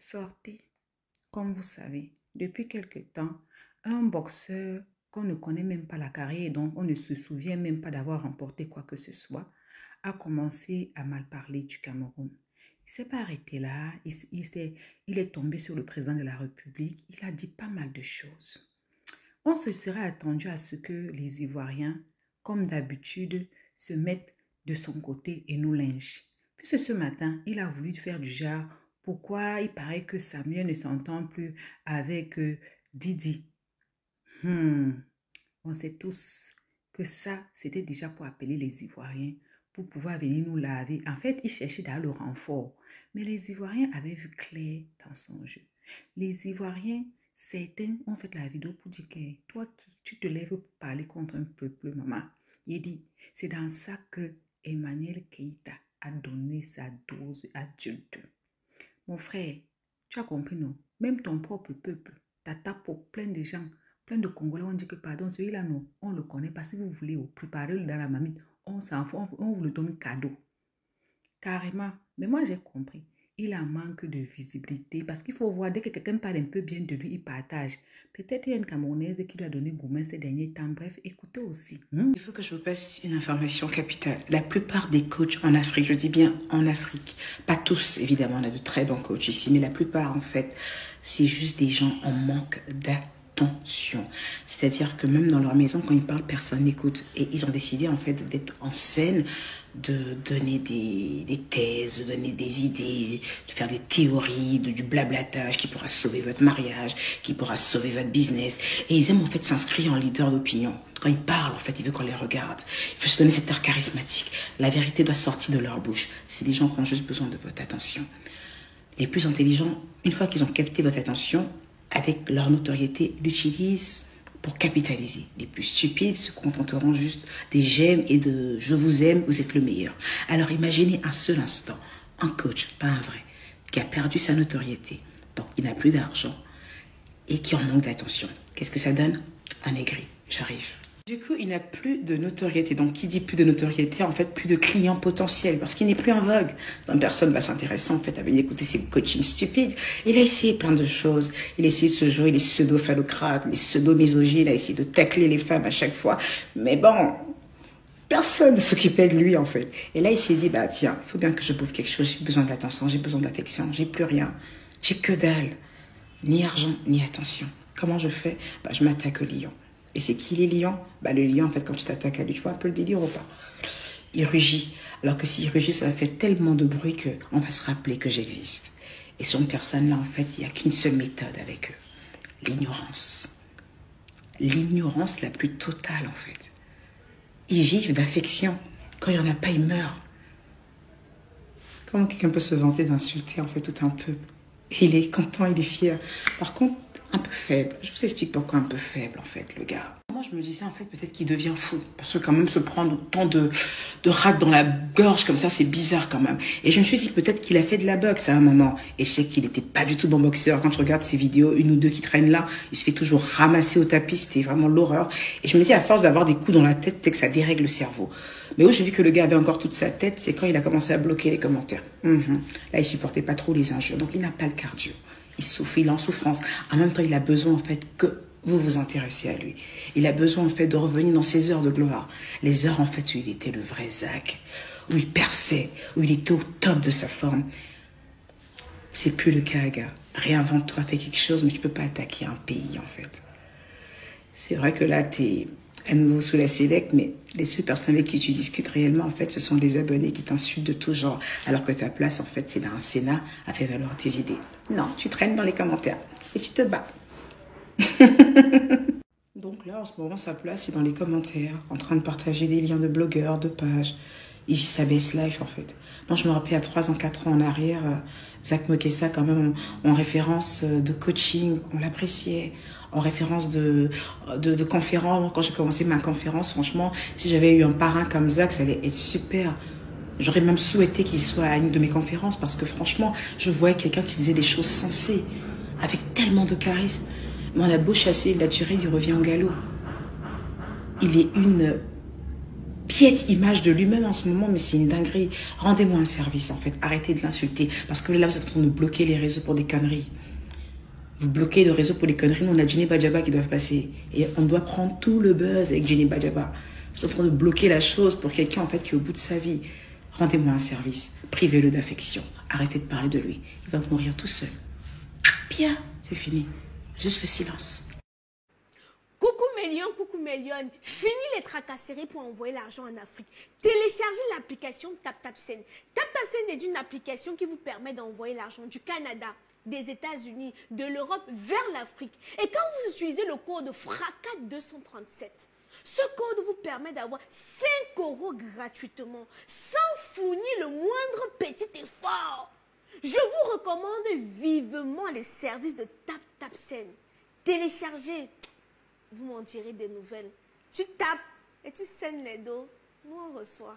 Sortez. Comme vous savez, depuis quelque temps, un boxeur qu'on ne connaît même pas la carrière et dont on ne se souvient même pas d'avoir remporté quoi que ce soit, a commencé à mal parler du Cameroun. Il ne s'est pas arrêté là, il est tombé sur le président de la République, il a dit pas mal de choses. On se serait attendu à ce que les Ivoiriens, comme d'habitude, se mettent de son côté et nous lynchent. Puisque ce matin, il a voulu faire du genre, pourquoi il paraît que Samuel ne s'entend plus avec Didi. On sait tous que ça, c'était déjà pour appeler les Ivoiriens, pour pouvoir venir nous laver. En fait, il cherchait dans le renfort. Mais les Ivoiriens avaient vu clair dans son jeu. Les Ivoiriens, certains ont fait la vidéo pour dire que toi qui, tu te lèves pour parler contre un peuple, maman. Il dit, c'est dans ça que Emmanuel Keïta a donné sa dose adulte. Mon frère, tu as compris, non? Même ton propre peuple, ta tape, plein de gens, plein de Congolais, on dit que pardon, celui-là, non, on le connaît pas. Si vous voulez préparer-le dans la marmite, on s'en fout, on vous le donne cadeau. Carrément. Mais moi, j'ai compris. Il a manque de visibilité parce qu'il faut voir, dès que quelqu'un parle un peu bien de lui, il partage. Peut-être il y a une Camerounaise qui lui a donné gourmand ces derniers temps. Bref, écoutez aussi. Il faut que je vous passe une information capitale. La plupart des coachs en Afrique, je dis bien en Afrique, pas tous évidemment, on a de très bons coachs ici, mais la plupart en fait, c'est juste des gens en manque d'attention. C'est-à-dire que même dans leur maison, quand ils parlent, personne n'écoute. Et ils ont décidé en fait d'être en scène, de donner des thèses, de donner des idées, de faire des théories, du blablatage qui pourra sauver votre mariage, qui pourra sauver votre business. Et ils aiment en fait s'inscrire en leader d'opinion. Quand ils parlent, en fait, ils veulent qu'on les regarde. Il faut se donner cet air charismatique. La vérité doit sortir de leur bouche. C'est des gens qui ont juste besoin de votre attention. Les plus intelligents, une fois qu'ils ont capté votre attention, avec leur notoriété, l'utilisent pour capitaliser. Les plus stupides se contenteront juste des j'aime et de je vous aime, vous êtes le meilleur. Alors imaginez un seul instant, un coach, pas un vrai, qui a perdu sa notoriété, donc il n'a plus d'argent et qui en manque d'attention. Qu'est-ce que ça donne? Un aigri. J'arrive. Du coup, il n'a plus de notoriété. Donc, qui dit plus de notoriété, en fait, plus de clients potentiels, parce qu'il n'est plus en vogue. Donc, personne ne va s'intéresser, en fait, à venir écouter ces coachings stupides. Il a essayé plein de choses. Il a essayé de se jouer les pseudo-phallocrates, les pseudo-misogynes. Il a essayé de tacler les femmes à chaque fois. Mais bon, personne ne s'occupait de lui, en fait. Et là, il s'est dit, bah, tiens, il faut bien que je bouffe quelque chose. J'ai besoin d'attention, j'ai besoin d'affection, j'ai plus rien. J'ai que dalle. Ni argent, ni attention. Comment je fais? Bah, je m'attaque au lion. Et c'est qui les lions? Bah, le lion, en fait, quand tu t'attaques à lui, tu vois un peu le délire ou pas? Il rugit. Alors que s'il rugit, ça va faire tellement de bruit qu'on va se rappeler que j'existe. Et sur une personne-là, en fait, il n'y a qu'une seule méthode avec eux. L'ignorance. L'ignorance la plus totale, en fait. Ils vivent d'affection. Quand il n'y en a pas, ils meurent. Comment quelqu'un peut se vanter d'insulter, en fait, tout un peuple? Il est content, il est fier. Par contre, un peu faible. Je vous explique pourquoi un peu faible, en fait, le gars. Moi, je me disais, en fait, peut-être qu'il devient fou. Parce que quand même, se prendre autant de rats dans la gorge comme ça, c'est bizarre quand même. Et je me suis dit, peut-être qu'il a fait de la boxe à un moment. Et je sais qu'il n'était pas du tout bon boxeur. Quand je regarde ses vidéos, une ou deux qui traînent là, il se fait toujours ramasser au tapis. C'était vraiment l'horreur. Et je me dis, à force d'avoir des coups dans la tête, peut-être que ça dérègle le cerveau. Mais où j'ai vu que le gars avait encore toute sa tête, c'est quand il a commencé à bloquer les commentaires. Là, il supportait pas trop les injures. Donc, il n'a pas le cardio. Il souffre, il est en souffrance. En même temps, il a besoin, en fait, que vous vous intéressez à lui. Il a besoin, en fait, de revenir dans ses heures de gloire. Les heures, en fait, où il était le vrai Zach, où il perçait, où il était au top de sa forme. C'est plus le cas, gars. Réinvente-toi, fais quelque chose, mais tu peux pas attaquer un pays, en fait. C'est vrai que là, t'es à nouveau sous la sélecte, mais les seules personnes avec qui tu discutes réellement, en fait, ce sont des abonnés qui t'insultent de tout genre, alors que ta place, en fait, c'est dans un Sénat à faire valoir tes idées. Non, tu traînes dans les commentaires et tu te bats. Donc là, en ce moment, sa place, c'est dans les commentaires, en train de partager des liens de blogueurs, de pages. Il vit sa best life, en fait. Moi, je me rappelle, à 3 ans, 4 ans en arrière, Zach moquait ça quand même en référence de coaching, on l'appréciait. En référence de conférence. Quand j'ai commencé ma conférence, franchement, si j'avais eu un parrain comme Zach, ça allait être super. J'aurais même souhaité qu'il soit à une de mes conférences parce que franchement, je voyais quelqu'un qui disait des choses sensées, avec tellement de charisme. Mais on a beau chasser le naturel, il revient au galop. Il est une piètre image de lui-même en ce moment, mais c'est une dinguerie. Rendez-moi un service, en fait. Arrêtez de l'insulter. Parce que là, vous êtes en train de bloquer les réseaux pour des conneries. Vous bloquez le réseau pour des conneries. Nous, on a Jenny Bajaba qui doivent passer. Et on doit prendre tout le buzz avec Jenny Bajaba. Vous êtes en train de bloquer la chose pour quelqu'un, en fait, qui est au bout de sa vie. Rendez-moi un service. Privez-le d'affection. Arrêtez de parler de lui. Il va mourir tout seul. Bien, c'est fini. Juste le silence. Coucou Mélion, fini les tracasseries pour envoyer l'argent en Afrique. Téléchargez l'application TapTapSend. TapTapSend est une application qui vous permet d'envoyer l'argent du Canada, des États-Unis, de l'Europe vers l'Afrique. Et quand vous utilisez le code FRACAS237, ce code vous permet d'avoir 5 € gratuitement, sans fournir le moindre petit effort. Je vous recommande vivement les services de TapTapSend. Téléchargez. Vous m'en direz des nouvelles. Tu tapes et tu scènes les dos. Nous, on reçoit.